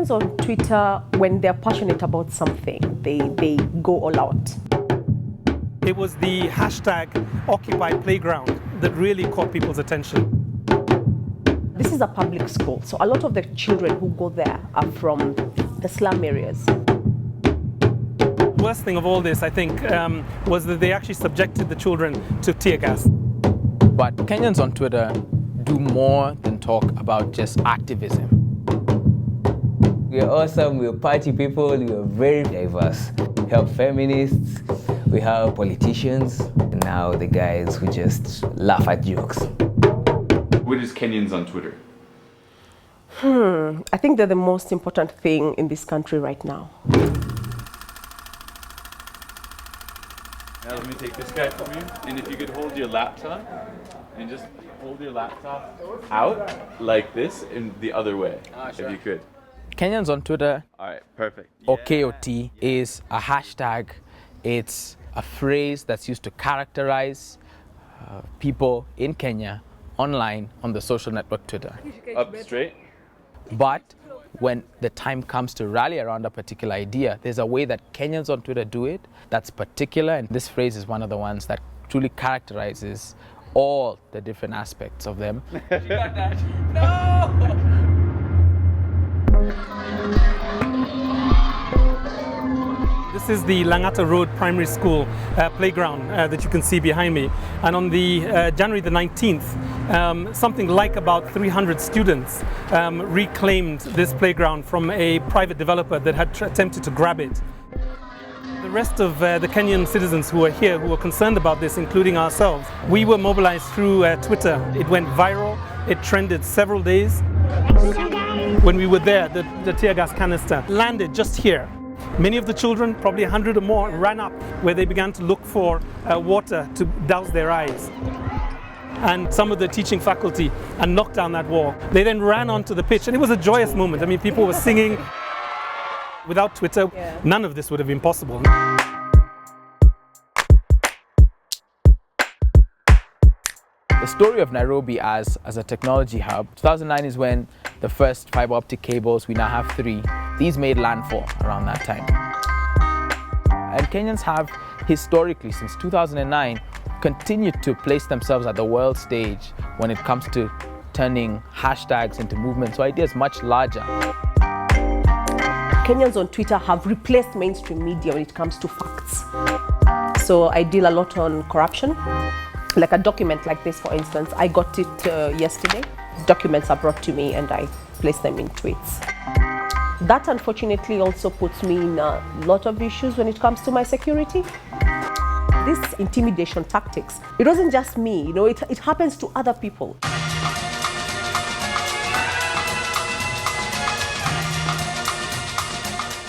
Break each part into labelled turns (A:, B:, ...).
A: Kenyans on Twitter, when they're passionate about something, they go all out.
B: It was the hashtag Occupy Playground that really caught people's attention.
A: This is a public school, so a lot of the children who go there are from the slum areas.
B: The worst thing of all this, I think, was that they actually subjected the children to tear gas.
C: But Kenyans on Twitter do more than talk about just activism.
D: We are awesome, we are party people, we are very diverse. We have feminists, we have politicians, and now the guys who just laugh at jokes.
E: What is Kenyans on Twitter?
A: I think they're the most important thing in this country right now.
E: Now let me take this guy from you, and if you could hold your laptop, and just hold your laptop out like this and the other way,
C: sure.
E: if you could.
C: Kenyans on Twitter,
E: All right, perfect.
C: or KOT, is a hashtag. It's a phrase that's used to characterize people in Kenya online on the social network Twitter.
E: Up straight.
C: But when the time comes to rally around a particular idea, there's a way that Kenyans on Twitter do it that's particular, and this phrase is one of the ones that truly characterizes all the different aspects of them.
E: You got that? No!
B: This is the Langata Road Primary School playground that you can see behind me. And on the January the 19th, something like about 300 students reclaimed this playground from a private developer that had attempted to grab it. The rest of the Kenyan citizens who are here, who are concerned about this, including ourselves, we were mobilized through Twitter. It went viral, it trended several days. When we were there, the tear gas canister landed just here. Many of the children, probably 100 or more, ran up where they began to look for water to douse their eyes. And some of the teaching faculty and knocked down that wall. They then ran onto the pitch, and it was a joyous moment. I mean, people were singing. Without Twitter, none of this would have been possible.
C: The story of Nairobi as a technology hub, 2009 is when the first fiber optic cables, we now have 3, these made landfall around that time. And Kenyans have historically, since 2009, continued to place themselves at the world stage when it comes to turning hashtags into movements, so ideas much larger.
A: Kenyans on Twitter have replaced mainstream media when it comes to facts. So I deal a lot on corruption. Like a document like this, for instance, I got it yesterday. Documents are brought to me and I place them in tweets. That unfortunately also puts me in a lot of issues when it comes to my security. This intimidation tactics, it wasn't just me, you know, it happens to other people.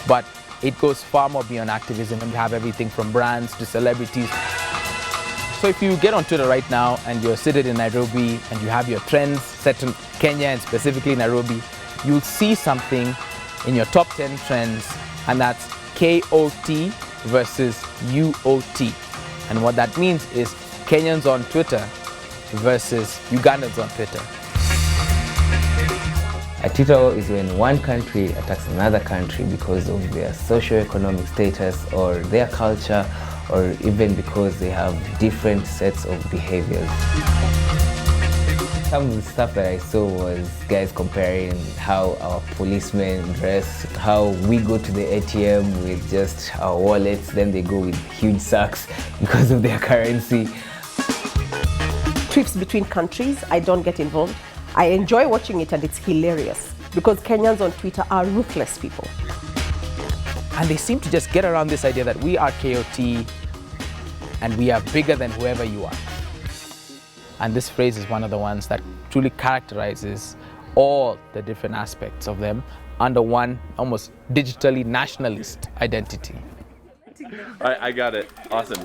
C: But it goes far more beyond activism, and we have everything from brands to celebrities. So if you get on Twitter right now and you're seated in Nairobi and you have your trends set in Kenya and specifically Nairobi, you'll see something in your top 10 trends, and that's KOT versus UOT. And what that means is Kenyans on Twitter versus Ugandans on Twitter.
D: A Twitter is when one country attacks another country because of their socio-economic status or their culture, or even because they have different sets of behaviors. Some of the stuff that I saw was guys comparing how our policemen dress, how we go to the ATM with just our wallets, then they go with huge sacks because of their currency.
A: Trips between countries, I don't get involved. I enjoy watching it and it's hilarious because Kenyans on Twitter are ruthless people.
C: And they seem to just get around this idea that we are KOT and we are bigger than whoever you are. And this phrase is one of the ones that truly characterizes all the different aspects of them under one almost digitally nationalist identity.
E: All right, I got it. Awesome.